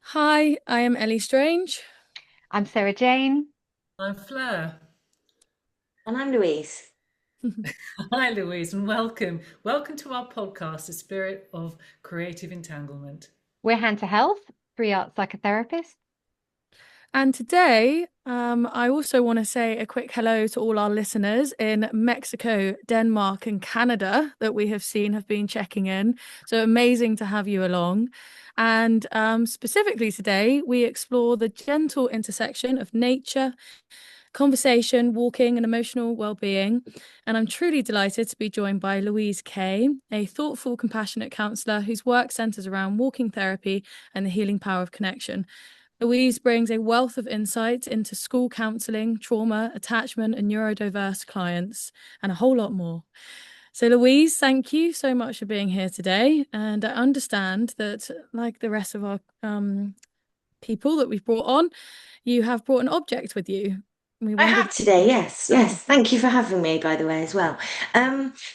Hi, I am Ellie Strange. I'm Sarah Jane. I'm Fleur. And I'm Louise. Hi, Louise, and welcome. Welcome to our podcast, The Spirit of Creative Entanglement. We're Hand to Health, 3 art psychotherapists. And today, I also want to say a quick hello to all our listeners in Mexico, Denmark, and Canada that we have seen have been checking in. So amazing to have you along. And specifically today, we explore the gentle intersection of nature, conversation, walking, and emotional well-being. And I'm truly delighted to be joined by Louise Kaye, a thoughtful, compassionate counsellor whose work centres around walking therapy and the healing power of connection. Louise brings a wealth of insight into school counselling, trauma, attachment, and neurodiverse clients, and a whole lot more. So, Louise, thank you so much for being here today. And I understand that, like the rest of our people that we've brought on, you have brought an object with you. I have today, yes. Thank you for having me, by the way, as well.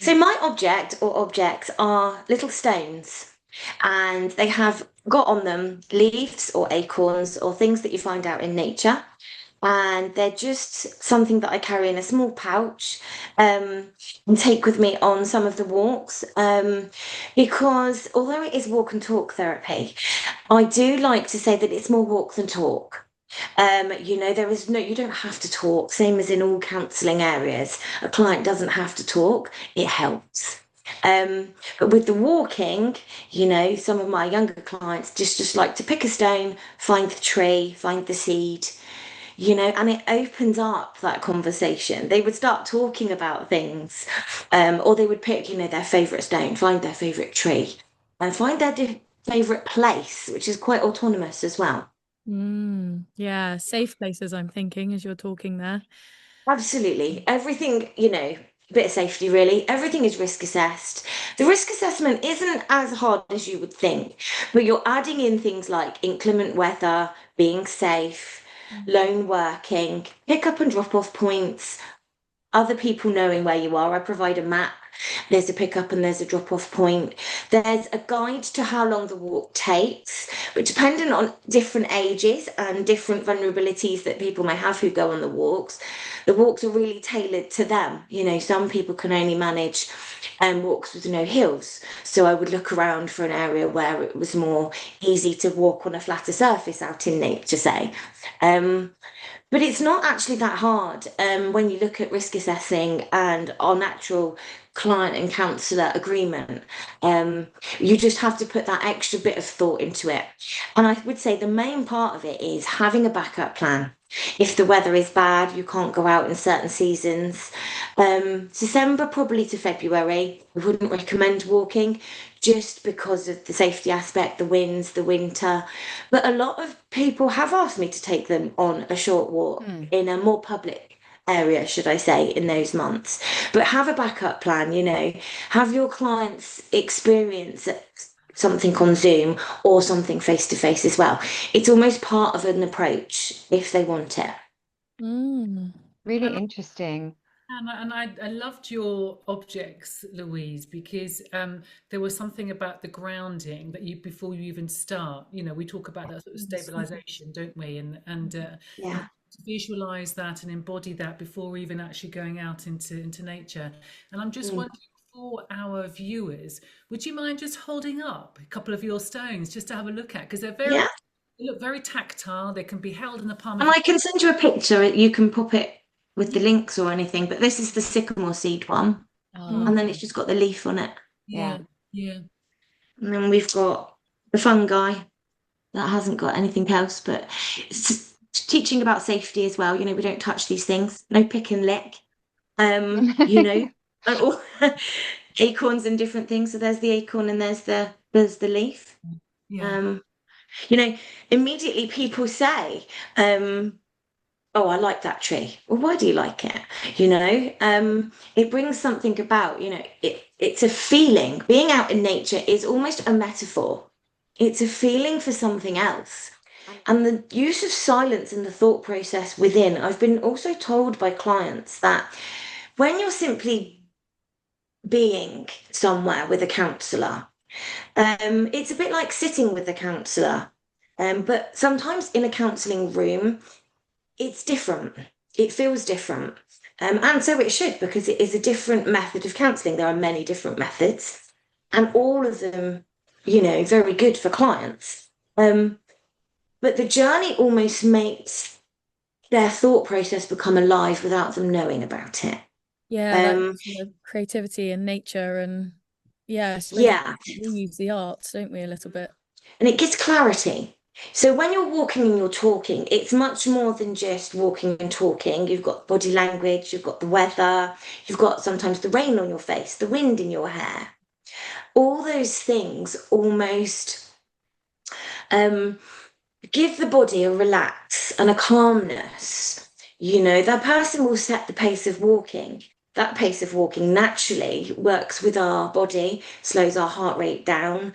So my object or objects are little stones, and they have got on them leaves or acorns or things that you find out in nature. And they're just something that I carry in a small pouch, and take with me on some of the walks. Because although it is walk and talk therapy, I do like to say that it's more walk than talk. There is no, you don't have to talk, same as in all counselling areas. A client doesn't have to talk, it helps. But with the walking, some of my younger clients just like to pick a stone, find the tree, find the seed, and it opens up that conversation. They would start talking about things, or they would pick, their favourite stone, find their favourite tree, and find their favourite place, which is quite autonomous as well. Yeah, safe places, I'm thinking, as you're talking there. Absolutely. Everything, a bit of safety really. Everything is risk assessed. The risk assessment isn't as hard as you would think, but you're adding in things like inclement weather, being safe, lone working, pick up and drop off points, other people knowing where you are. I provide a map. There's a pick up and there's a drop off point. There's a guide to how long the walk takes, but depending on different ages and different vulnerabilities that people may have who go on the walks are really tailored to them. Some people can only manage walks with no hills. So I would look around for an area where it was more easy to walk on a flatter surface out in nature, say. But it's not actually that hard when you look at risk assessing and our natural client and counsellor agreement. You just have to put that extra bit of thought into it. And I would say the main part of it is having a backup plan. If the weather is bad, you can't go out in certain seasons. December probably to February, I wouldn't recommend walking just because of the safety aspect, the winds, the winter. But a lot of people have asked me to take them on a short walk in a more public area, should I say, in those months. But have a backup plan, have your clients experience something on Zoom or something face to face as well. It's almost part of an approach if they want it. Really interesting. And I loved your objects, Louise, because there was something about the grounding that you before you even start. We talk about that sort of stabilization, don't we? And Yeah. to visualize that and embody that before even actually going out into nature. And I'm just wondering, for our viewers, would you mind just holding up a couple of your stones just to have a look at? Because Yeah. they look very tactile. They can be held in the palm And of I can send you a picture. You can pop it with the links or anything. But this is the sycamore seed one. And then it's just got the leaf on it. yeah, yeah. And then we've got the fungi that hasn't got anything else, but it's just teaching about safety as well. We don't touch these things. No pick and lick. And all acorns and different things. So there's the acorn and there's the leaf. Yeah. Immediately people say, oh, I like that tree. Well, why do you like it? It brings something about, it's a feeling. Being out in nature is almost a metaphor. It's a feeling for something else. And the use of silence in the thought process within, I've been also told by clients that when you're simply being somewhere with a counsellor. It's a bit like sitting with a counsellor, but sometimes in a counselling room, it's different. It feels different. And so it should, because it is a different method of counselling. There are many different methods, and all of them, very good for clients. But the journey almost makes their thought process become alive without them knowing about it. Yeah, like sort of creativity and nature, and I suppose Yeah, we use the arts, don't we, a little bit? and it gives clarity. So when you're walking and you're talking, it's much more than just walking and talking. You've got body language, you've got the weather, you've got sometimes the rain on your face, the wind in your hair. All those things almost give the body a relax and a calmness. That person will set the pace of walking. That pace of walking naturally works with our body, slows our heart rate down,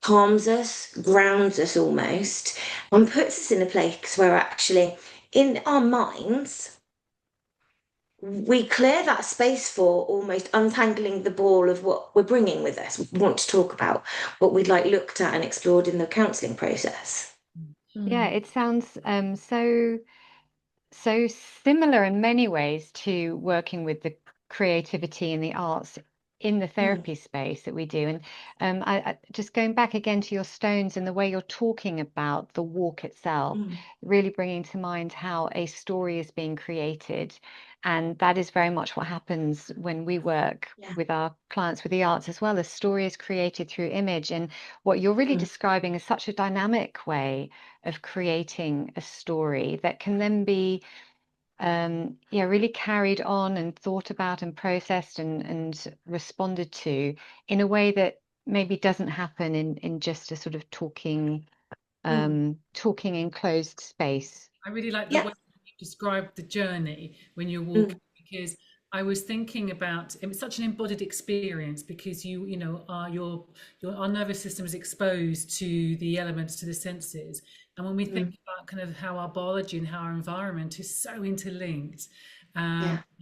calms us, grounds us almost, and puts us in a place where actually, in our minds, we clear that space for almost untangling the ball of what we're bringing with us. We want to talk about what we'd like looked at and explored in the counselling process. Yeah, it sounds so similar in many ways to working with the creativity and the arts in the therapy space that we do. And just going back again to your stones and the way you're talking about the walk itself, really bringing to mind how a story is being created. And that is very much what happens when we work with our clients with the arts as well. A story is created through image. And what you're really describing is such a dynamic way of creating a story that can then be really carried on and thought about and processed and responded to in a way that maybe doesn't happen in just a sort of talking enclosed space. I really like the way you describe the journey when you're walking, because I was thinking about it's such an embodied experience, because our nervous system is exposed to the elements, to the senses, and when we think about kind of how our biology and how our environment is so interlinked, and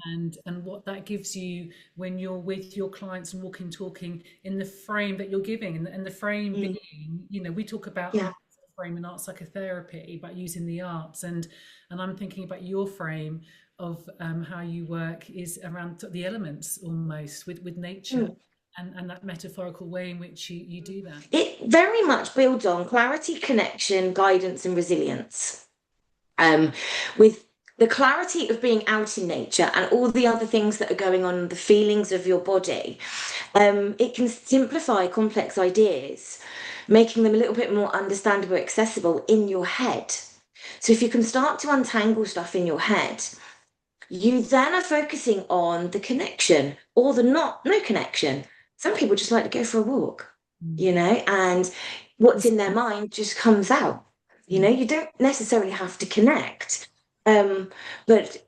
what that gives you when you're with your clients and walking, talking in the frame that you're giving, and the frame being, we talk about art frame and art psychotherapy, about using the arts, and I'm thinking about your frame of how you work is around the elements, almost with nature, and that metaphorical way in which you do that. It very much builds on clarity, connection, guidance, and resilience. With the clarity of being out in nature and all the other things that are going on, the feelings of your body, it can simplify complex ideas, making them a little bit more understandable, accessible in your head. So if you can start to untangle stuff in your head, you then are focusing on the connection or the no connection. Some people just like to go for a walk, and what's in their mind just comes out. You don't necessarily have to connect, but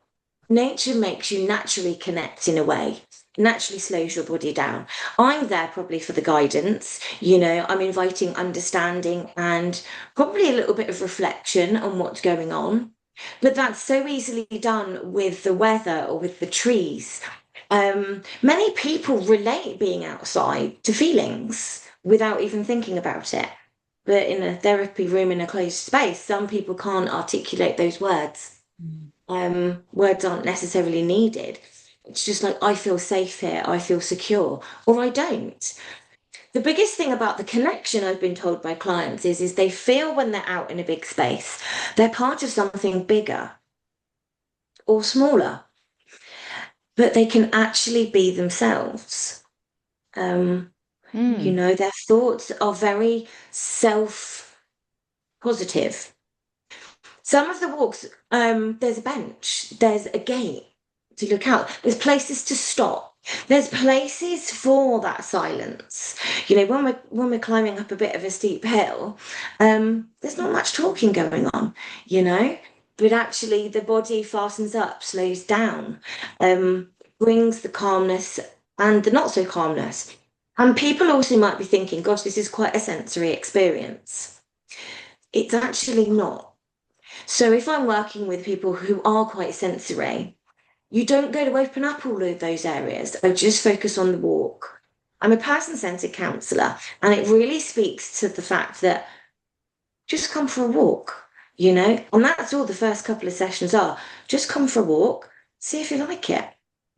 nature makes you naturally connect in a way, naturally slows your body down. I'm there probably for the guidance, I'm inviting understanding and probably a little bit of reflection on what's going on. But that's so easily done with the weather or with the trees. Many people relate being outside to feelings without even thinking about it. But in a therapy room, in a closed space, some people can't articulate those words. Words aren't necessarily needed. It's just like, I feel safe here, I feel secure, or I don't. The biggest thing about the connection, I've been told by clients, is they feel when they're out in a big space, they're part of something bigger or smaller, but they can actually be themselves. Their thoughts are very self-positive. Some of the walks, there's a bench, there's a gate to look out, there's places to stop, there's places for that silence. When we're climbing up a bit of a steep hill, there's not much talking going on, but actually the body fastens up, slows down, brings the calmness and the not so calmness. And people also might be thinking, gosh, this is quite a sensory experience. It's actually not. So if I'm working with people who are quite sensory, you don't go to open up all of those areas. I just focus on the walk. I'm a person-centered counsellor, and it really speaks to the fact that just come for a walk, you know? And that's all the first couple of sessions are. Just come for a walk, see if you like it.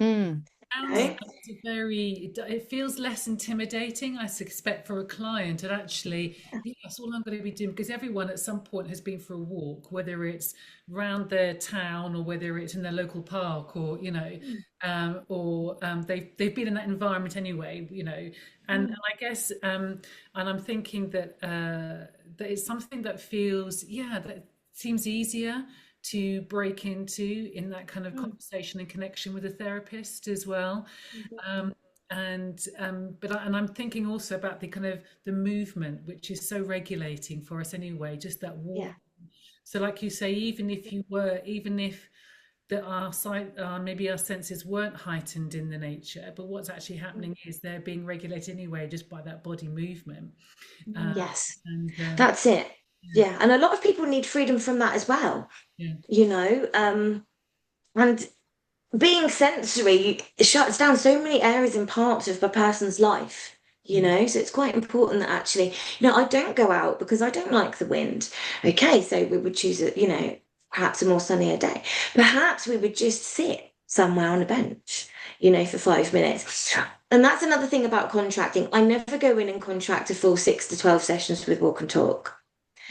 Mm. Sounds Okay? it feels less intimidating, I suspect, for a client. And actually, yeah, that's all I'm going to be doing, because everyone at some point has been for a walk, whether it's round their town or whether it's in their local park, or they've been in that environment anyway, and I guess and I'm thinking that that it's something that feels, yeah, that seems easier to break into in that kind of conversation and connection with a therapist as well. um, and I'm thinking also about the kind of the movement, which is so regulating for us anyway, just that Yeah. walk. So like you say, even if our sight, maybe our senses weren't heightened in the nature, but what's actually happening is they're being regulated anyway just by that body movement. Yes, And that's it. yeah, Yeah. And a lot of people need freedom from that as well, yeah, you know? And being sensory shuts down so many areas and parts of a person's life, you yeah, know? So it's quite important that actually, I don't go out because I don't like the wind. Okay, so we would choose perhaps a more sunnier day. Perhaps we would just sit somewhere on a bench, for 5 minutes. And that's another thing about contracting. I never go in and contract a full 6 to 12 sessions with walk and talk.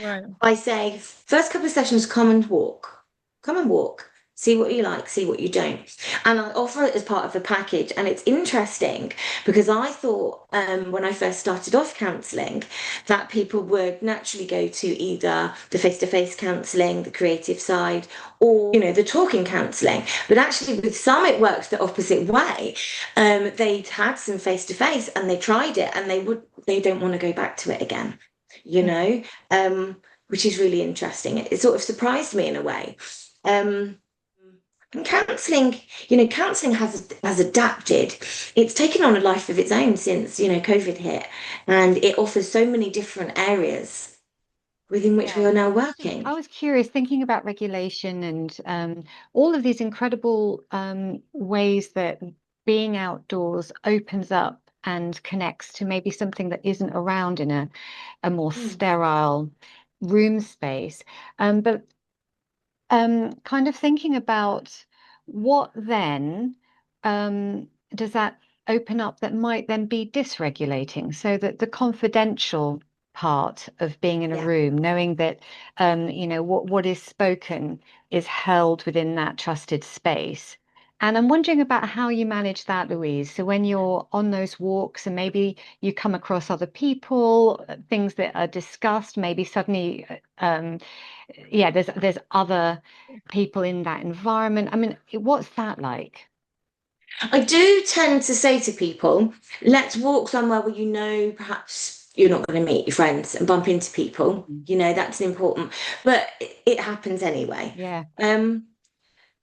Right. I say, first couple of sessions, come and walk. Come and walk. See what you like, see what you don't. And I offer it as part of the package. And it's interesting because I thought when I first started off counselling that people would naturally go to either the face-to-face counselling, the creative side, or, the talking counselling. But actually with some, it worked the opposite way. They'd had some face-to-face and they tried it and they don't want to go back to it again, you know? Which is really interesting. It sort of surprised me in a way. And counselling has adapted. It's taken on a life of its own since COVID hit, and it offers so many different areas within which we Yeah. are now working. I was curious, thinking about regulation and all of these incredible ways that being outdoors opens up and connects to maybe something that isn't around in a more sterile room space. But kind of thinking about what then does that open up that might then be dysregulating, so that the confidential part of being in a Yeah. room, knowing that what is spoken is held within that trusted space. And I'm wondering about how you manage that, Louise. So when you're on those walks and maybe you come across other people, things that are discussed, maybe suddenly there's other people in that environment. I mean, what's that like? I do tend to say to people, let's walk somewhere where perhaps you're not going to meet your friends and bump into people. That's important, but it happens anyway. Yeah.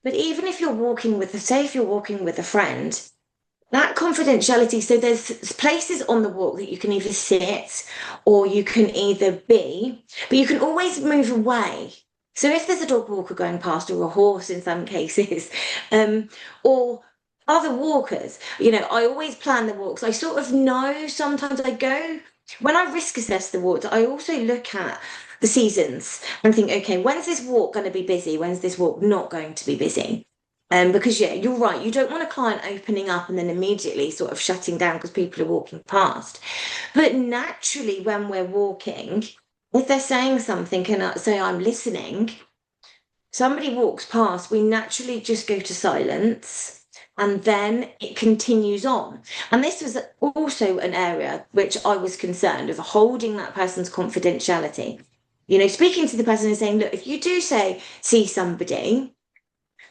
But even if if you're walking with a friend, that confidentiality, so there's places on the walk that you can either sit or you can either be, but you can always move away. So if there's a dog walker going past or a horse in some cases, or other walkers, I always plan the walks. I sort of know sometimes when I risk assess the walks, I also look at the seasons and think, okay, when's this walk going to be busy? When's this walk not going to be busy? Because you're right. You don't want a client opening up and then immediately sort of shutting down because people are walking past. But naturally, when we're walking, if they're saying something and I say I'm listening, somebody walks past, we naturally just go to silence and then it continues on. And this was also an area which I was concerned of, holding that person's confidentiality. Speaking to the person and saying, look, if you do see somebody,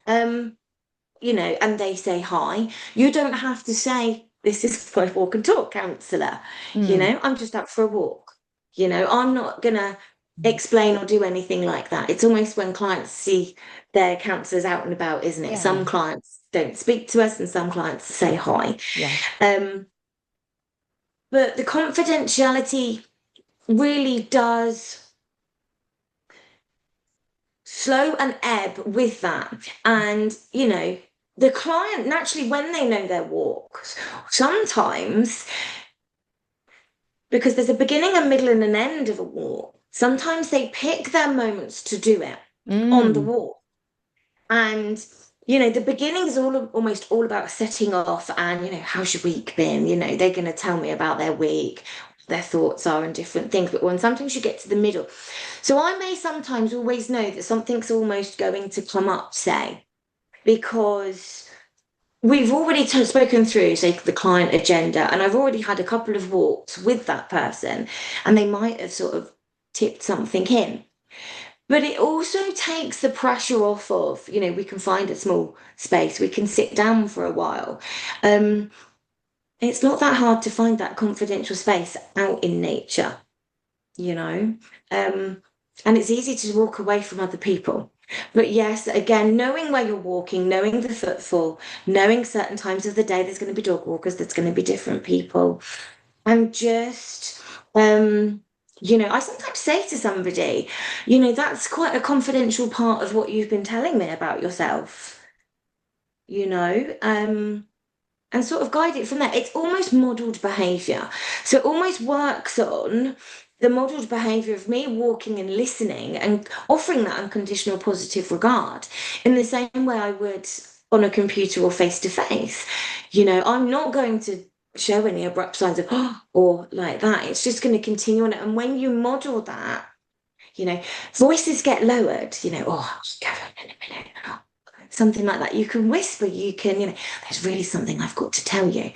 and they say hi, you don't have to say, this is my walk and talk counsellor. I'm just out for a walk. I'm not going to explain or do anything like that. It's almost when clients see their counsellors out and about, isn't it? Yeah. Some clients don't speak to us and some clients say hi. Yeah. But the confidentiality really does slow and ebb with that. And, the client naturally, when they know their walks, sometimes, because there's a beginning, a middle, and an end of a walk, sometimes they pick their moments to do it on the walk. And, the beginning is almost all about setting off and, how's your week been? They're going to tell me about their week, their thoughts are and different things. But when sometimes you get to the middle, so I may sometimes always know that something's almost going to come up, say, because we've already spoken through, say, the client agenda, and I've already had a couple of walks with that person, and they might have sort of tipped something in. But it also takes the pressure off of, we can find a small space, we can sit down for a while. It's not that hard to find that confidential space out in nature, and it's easy to walk away from other people. But yes, again, knowing where you're walking, knowing the footfall, knowing certain times of the day, there's going to be dog walkers, there's going to be different people. And just, I sometimes say to somebody, that's quite a confidential part of what you've been telling me about yourself, and sort of guide it from there. It's almost modeled behavior. So it almost works on the modeled behavior of me walking and listening and offering that unconditional positive regard in the same way I would on a computer or face to face. I'm not going to show any abrupt signs of or like that. It's just going to continue on it. And when you model that, voices get lowered, oh, go in a minute. Something like that. You can whisper, you can, there's really something I've got to tell you,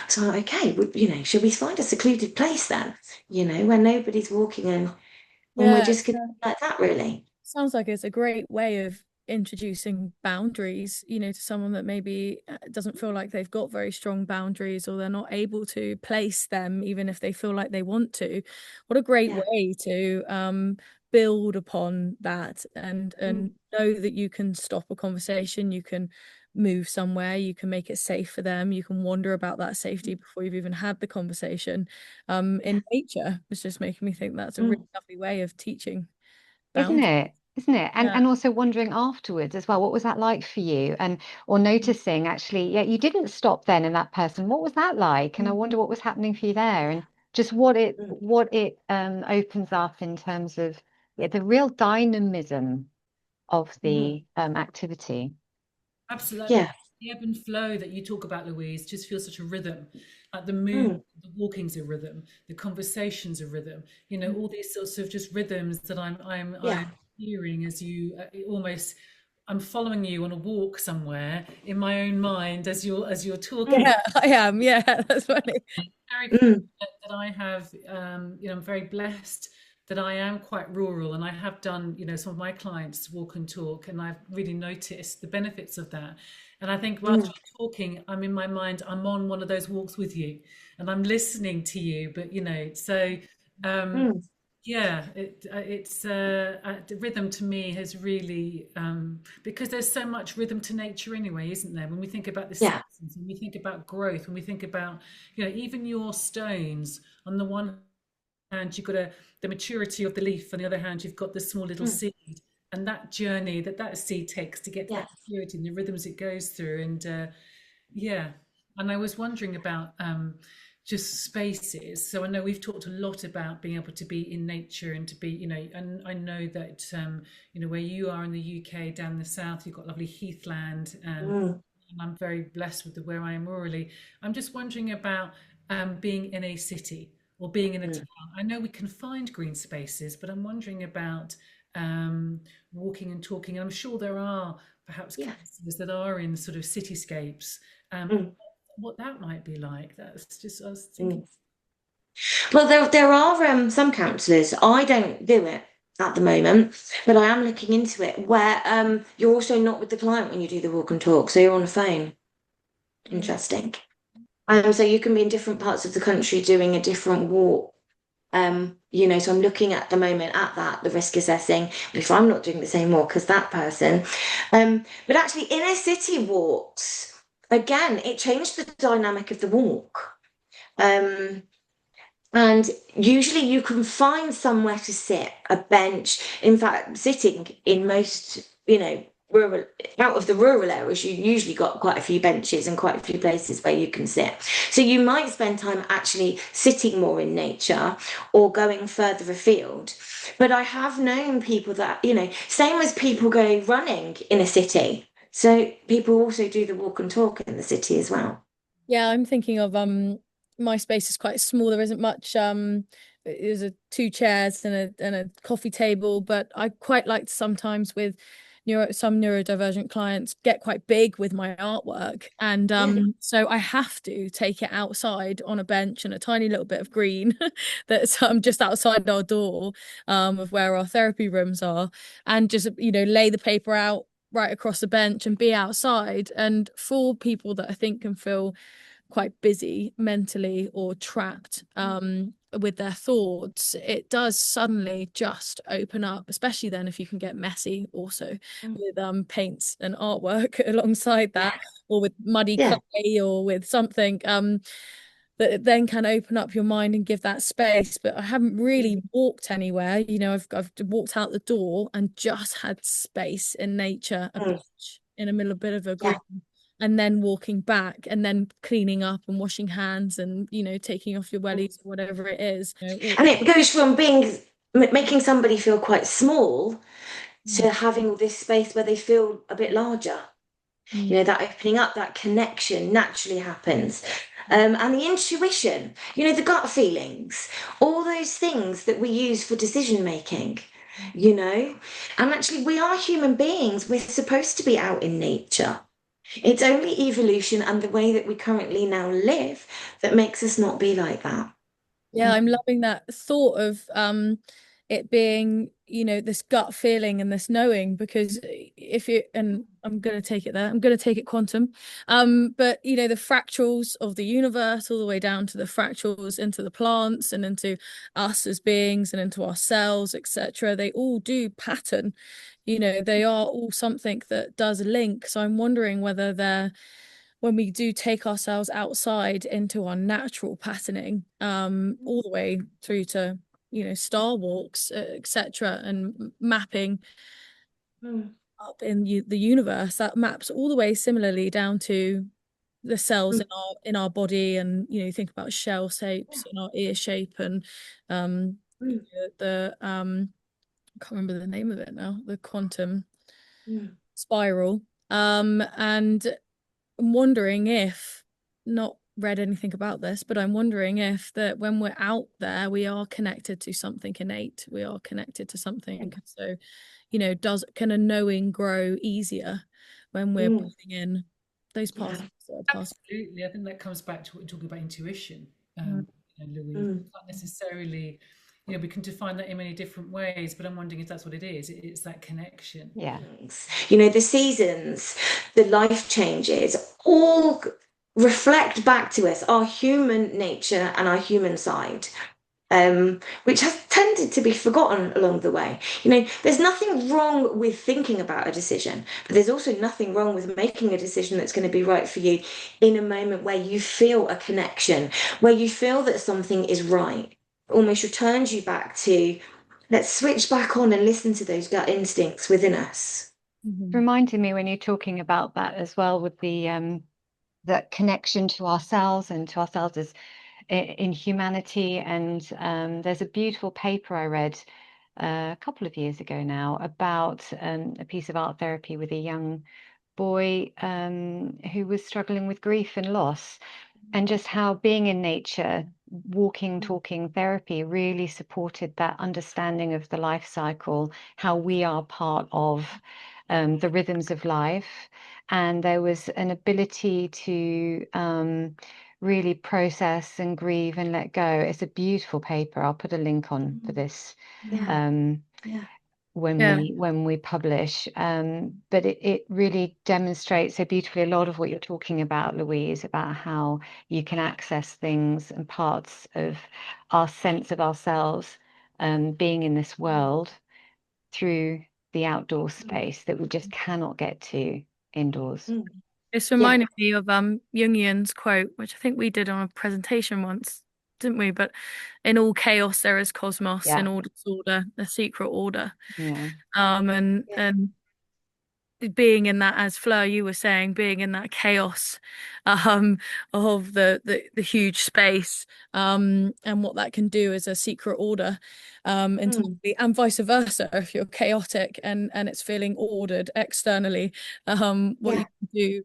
So, okay, should we find a secluded place then, where nobody's walking and we're just going to like that, really. Sounds like it's a great way of introducing boundaries, to someone that maybe doesn't feel like they've got very strong boundaries, or they're not able to place them even if they feel like they want to. What a great way to build upon that and know that you can stop a conversation, you can move somewhere, you can make it safe for them, you can wonder about that safety before you've even had the conversation. In nature, it's just making me think that's a really lovely way of teaching boundaries. Isn't it? And also wondering afterwards as well, what was that like for you? Or noticing actually, you didn't stop then in that person. What was that like? And I wonder what was happening for you there, and just what it opens up in terms of the real dynamism of the activity. Absolutely. Yeah. The ebb and flow that you talk about, Louise, just feels such a rhythm. Like the move, the walking's a rhythm, the conversation's a rhythm. All these sorts of just rhythms that I'm hearing as you almost. I'm following you on a walk somewhere in my own mind as you're talking. Yeah, I am. Yeah, that's funny. Very fortunate that I have, I'm very blessed that I am quite rural, and I have done, some of my clients walk and talk, and I've really noticed the benefits of that. And I think whilst you're talking, I'm in my mind, I'm on one of those walks with you, and I'm listening to you. But so yeah, it's the rhythm to me has really because there's so much rhythm to nature anyway, isn't there? When we think about the seasons, when we think about growth, when we think about even your stones, on the one hand you've got the maturity of the leaf, on the other hand you've got the small little seed, and that journey that seed takes to get to that maturity and the rhythms it goes through. And and I was wondering about just spaces. So I know we've talked a lot about being able to be in nature and to be, and I know that where you are in the UK, down the south, you've got lovely heathland, and I'm very blessed with where I am rurally. I'm just wondering about being in a city or being in a town. I know we can find green spaces, but I'm wondering about walking and talking. And I'm sure there are perhaps counsellors that are in sort of cityscapes. What that might be like. That's just, I was thinking. Well, there are some counsellors. I don't do it at the moment, but I am looking into it, where you're also not with the client when you do the walk and talk, so you're on the phone. Interesting. So you can be in different parts of the country doing a different walk. So I'm looking at the moment at that, the risk assessing, if I'm not doing the same walk as that person. But actually inner city walks, again, it changed the dynamic of the walk. And usually you can find somewhere to sit, a bench. In fact, sitting in most, rural, out of the rural areas, you usually got quite a few benches and quite a few places where you can sit. So you might spend time actually sitting more in nature or going further afield. But I have known people that, same as people go running in a city. So people also do the walk and talk in the city as well. Yeah, I'm thinking of my space is quite small. There isn't much there's two chairs and a coffee table, but I quite like to sometimes with some neurodivergent clients get quite big with my artwork. And Yeah. so I have to take it outside on a bench and a tiny little bit of green that's just outside our door of where our therapy rooms are, and just lay the paper out right across the bench and be outside. And for people that I think can feel quite busy mentally or trapped with their thoughts, it does suddenly just open up, especially then if you can get messy also with paints and artwork alongside that, or with muddy Yeah. clay or with something that it then can open up your mind and give that space. But I haven't really walked anywhere. I've walked out the door and just had space in nature, a Mm. bench in a middle, a bit of a Yeah. green, and then walking back and then cleaning up and washing hands and taking off your wellies or whatever it is. And it goes from making somebody feel quite small to having all this space where they feel a bit larger. That opening up, that connection naturally happens. And the intuition, the gut feelings, all those things that we use for decision making, and actually we are human beings. We're supposed to be out in nature. It's only evolution and the way that we currently now live that makes us not be like that. Yeah, I'm loving that thought of it being, this gut feeling and this knowing, because if you, and I'm going to take it there, I'm going to take it quantum. But the fractals of the universe, all the way down to the fractals into the plants and into us as beings and into our cells, etc. They all do pattern, they are all something that does link. So I'm wondering whether they're, when we do take ourselves outside into our natural patterning, all the way through to star walks, etc., and mapping Mm. up in the universe, that maps all the way similarly down to the cells Mm. in our body. And think about shell shapes and our ear shape and Mm. the I can't remember the name of it now, the quantum Mm. spiral. And I'm wondering if, not read anything about this, but I'm wondering if that when we're out there, we are connected to something innate. We are connected to something. So, can a knowing grow easier when we're Mm. breathing in those Yeah. parts that are past? Absolutely. I think that comes back to what we're talking about intuition, Mm. Louise. Mm. Not necessarily, we can define that in many different ways, but I'm wondering if that's what it is. It's that connection. Yeah. The seasons, the life changes, all reflect back to us our human nature and our human side, which has tended to be forgotten along the way. There's nothing wrong with thinking about a decision, but there's also nothing wrong with making a decision that's going to be right for you in a moment where you feel a connection, where you feel that something is right. It almost returns you back to, let's switch back on and listen to those gut instincts within us. Reminded me when you're talking about that as well, with the connection to ourselves and to ourselves as in humanity. And there's a beautiful paper I read a couple of years ago now about a piece of art therapy with a young boy who was struggling with grief and loss, and just how being in nature, walking, talking therapy really supported that understanding of the life cycle, how we are part of the rhythms of life. And there was an ability to really process and grieve and let go. It's a beautiful paper. I'll put a link on for this. Yeah. When we publish, but it really demonstrates so beautifully a lot of what you're talking about, Louise, about how you can access things and parts of our sense of ourselves being in this world through the outdoor space that we just cannot get to indoors. It's reminding me of Jungian's quote, which I think we did on a presentation once, didn't we? But in all chaos there is cosmos, in all disorder, a secret order. Yeah. And being in that, as Fleur, you were saying, being in that chaos of the huge space, and what that can do as a secret order, internally, and vice versa. If you're chaotic and it's feeling ordered externally, what you can do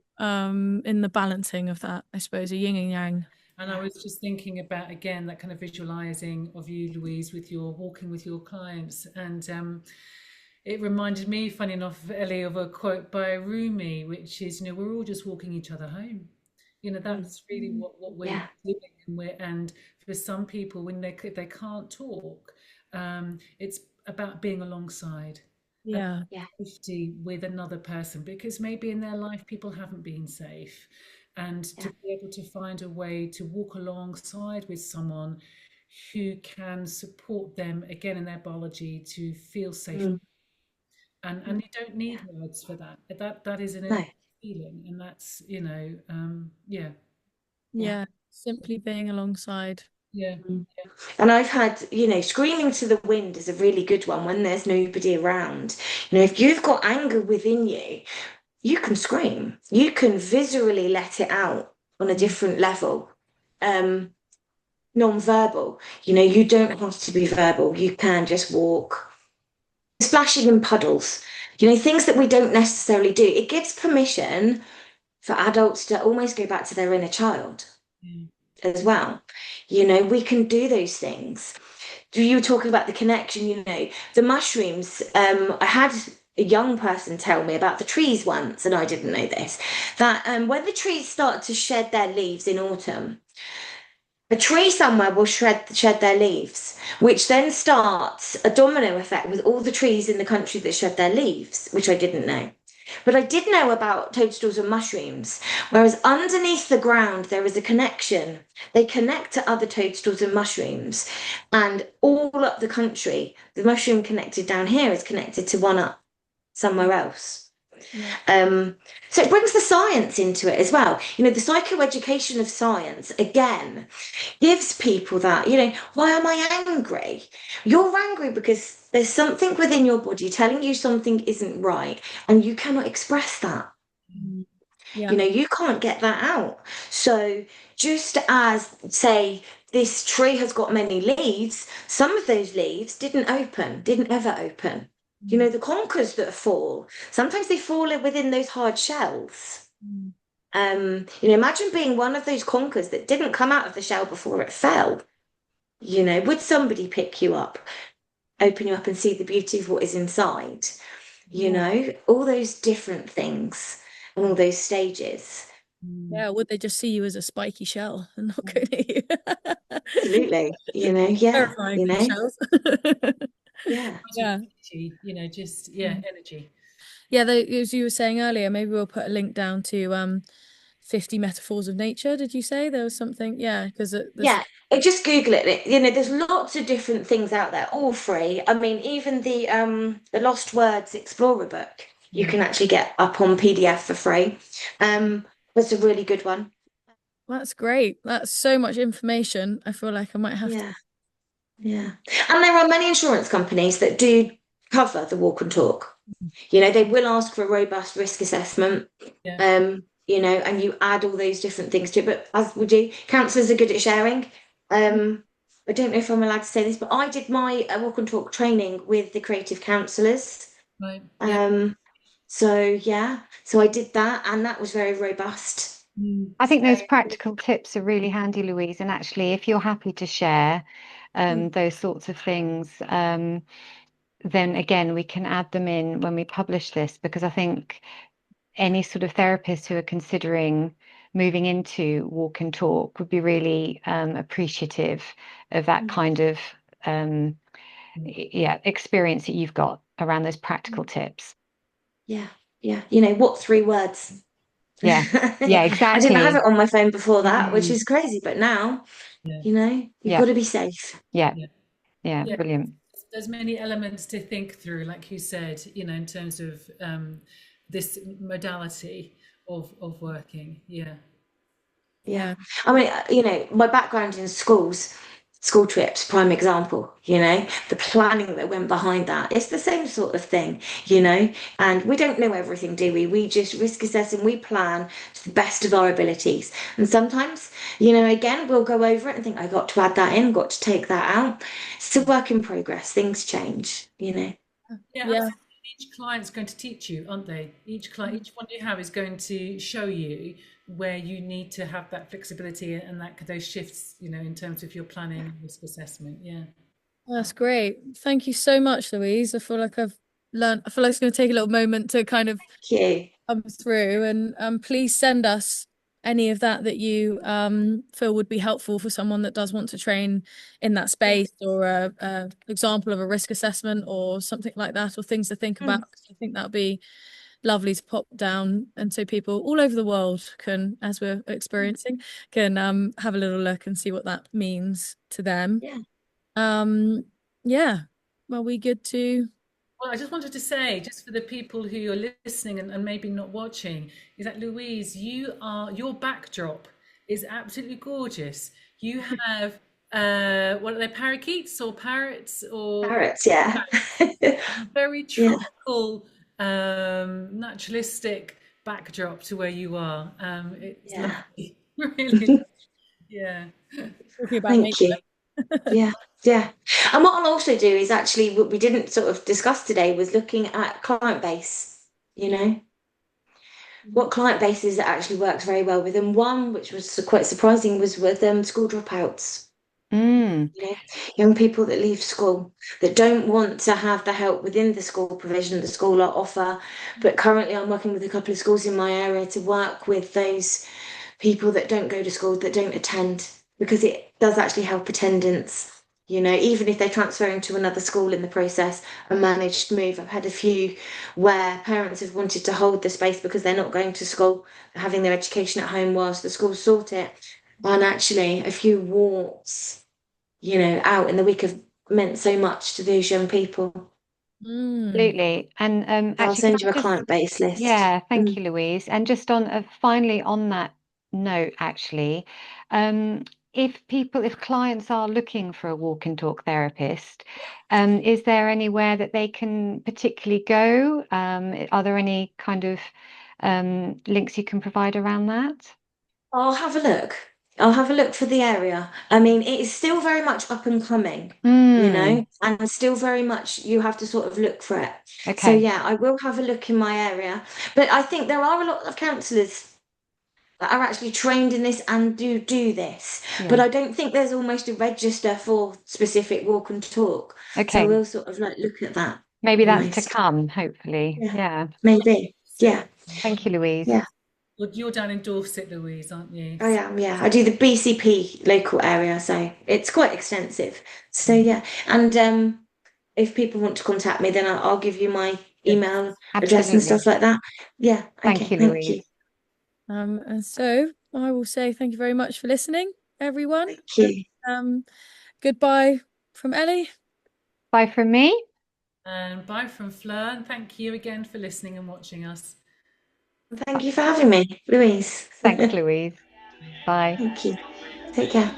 in the balancing of that, I suppose, a yin and yang. And I was just thinking about, again, that kind of visualizing of you, Louise, with your walking with your clients. And it reminded me, funny enough, Ellie, of a quote by Rumi, which is, we're all just walking each other home. That's really what we're doing. And for some people, when they can't talk, it's about being alongside. Safety with another person, because maybe in their life people haven't been safe, and to be able to find a way to walk alongside with someone who can support them again in their biology to feel safe. And you don't need words for that. That is an feeling, and that's simply being alongside. And I've had, screaming to the wind is a really good one when there's nobody around. If you've got anger within you, you can scream. You can visually let it out on a different level. Non-verbal. You don't have to be verbal. You can just walk. Splashing in puddles. Things that we don't necessarily do. It gives permission for adults to almost go back to their inner child as well. We can do those things. You were talking about the connection, the mushrooms. I had a young person tell me about the trees once, and I didn't know this, that when the trees start to shed their leaves in autumn, a tree somewhere will shed their leaves, which then starts a domino effect with all the trees in the country that shed their leaves, which I didn't know. But I did know about toadstools and mushrooms, whereas underneath the ground there is a connection. They connect to other toadstools and mushrooms, and all up the country, the mushroom connected down here is connected to one up somewhere else. So it brings the science into it as well. The psychoeducation of science, again, gives people that, why am I angry? You're angry because there's something within your body telling you something isn't right, and you cannot express that. You can't get that out. So just as, say, this tree has got many leaves, some of those leaves didn't ever open. The conkers that fall, sometimes they fall within those hard shells. Imagine being one of those conkers that didn't come out of the shell before it fell. Would somebody pick you up, open you up and see the beauty of what is inside? All those different things and all those stages. Yeah, would they just see you as a spiky shell and not go near you? Absolutely. Terrifying shells. Energy. As you were saying earlier, maybe we'll put a link down to 50 metaphors of nature. Did you say there was something? Because just Google it. There's lots of different things out there, all free. I mean, even the Lost Words Explorer book you can actually get up on PDF for free. That's a really good one. That's great. That's so much information. I feel like I might have to. Yeah. And there are many insurance companies that do cover the walk and talk. They will ask for a robust risk assessment. And you add all those different things to it. But as would you, counsellors are good at sharing. I don't know if I'm allowed to say this, but I did my walk and talk training with the creative counsellors. Right. So I did that, and that was very robust. I think those practical tips are really handy, Louise. And actually, if you're happy to share those sorts of things, then again, we can add them in when we publish this, because I think any sort of therapists who are considering moving into walk and talk would be really appreciative of that kind of experience that you've got around those practical tips. What 3 words? Exactly. I didn't have it on my phone before that, which is crazy, but now you've got to be safe. Brilliant. There's many elements to think through, like you said, in terms of this modality of working. I mean, my background in schools, school trips, prime example, the planning that went behind that. It's the same sort of thing, and we don't know everything, do we? We just risk assess and we plan to the best of our abilities. And sometimes, again, we'll go over it and think, I got to add that in, got to take that out. It's a work in progress. Things change. Yeah, Yeah. absolutely. Each client's going to teach you, aren't they? Each client, each one you have is going to show you where you need to have that flexibility and that those shifts, in terms of your planning and risk assessment. Yeah. That's great. Thank you so much, Louise. I feel like I've learned, I feel like it's going to take a little moment to kind of Thank you. come through. And please send us any of that you feel would be helpful for someone that does want to train in that space, or a example of a risk assessment or something like that, or things to think about. I think that'd be lovely to pop down, and so people all over the world can, as we're experiencing, can have a little look and see what that means to them. Yeah. Yeah. Well, we good to. Well, I just wanted to say, just for the people who are listening and maybe not watching, is that Louise, your backdrop is absolutely gorgeous. You have what are they, parakeets or parrots or Parrots, yeah. very Yeah. tropical, naturalistic backdrop to where you are. It's Yeah. lovely, really. Yeah. Talking about Thank you. nature. Yeah, yeah. And what I'll also do is actually what we didn't sort of discuss today was looking at client base. What client bases it actually works very well with. And one, which was quite surprising, was with school dropouts. Mm. Young people that leave school, that don't want to have the help within the school provision the school offer. But currently I'm working with a couple of schools in my area to work with those people that don't go to school, that don't attend, because it does actually help attendance. Even if they're transferring to another school in the process, a managed move. I've had a few where parents have wanted to hold the space because they're not going to school, having their education at home whilst the schools sort it. And actually, a few walks, out in the week have meant so much to those young people. Absolutely. And I'll actually, can send you I a just, client base list. yeah, thank you, Louise. And just on finally on that note, actually, um, if clients are looking for a walk and talk therapist, is there anywhere that they can particularly go? Are there any kind of links you can provide around that? I'll have a look. I'll have a look for the area. I mean, it is still very much up and coming, Mm, and still very much you have to sort of look for it. So okay. yeah, I will have a look in my area. But I think there are a lot of counsellors that are actually trained in this and do this. But Yeah. I don't think there's almost a register for specific walk and talk. So Okay. we'll sort of like look at that Maybe that's to almost. come, hopefully. Yeah, Yeah. maybe. So, Yeah, Thank you, Louise. yeah. well, you're down in Dorset, Louise, aren't you? I am, yeah. I do the BCP local area, so it's quite extensive. So yeah, and if people want to contact me, then I'll give you my Yes. email address and Absolutely. stuff like that. Yeah, Thank okay, you, thank you. Louise. And so I will say thank you very much for listening, everyone. Thank you. Goodbye from Ellie. Bye from me. And bye from Fleur, and thank you again for listening and watching us. Thank you for having me, Louise. Thanks, Louise. Bye. Thank you. Take care.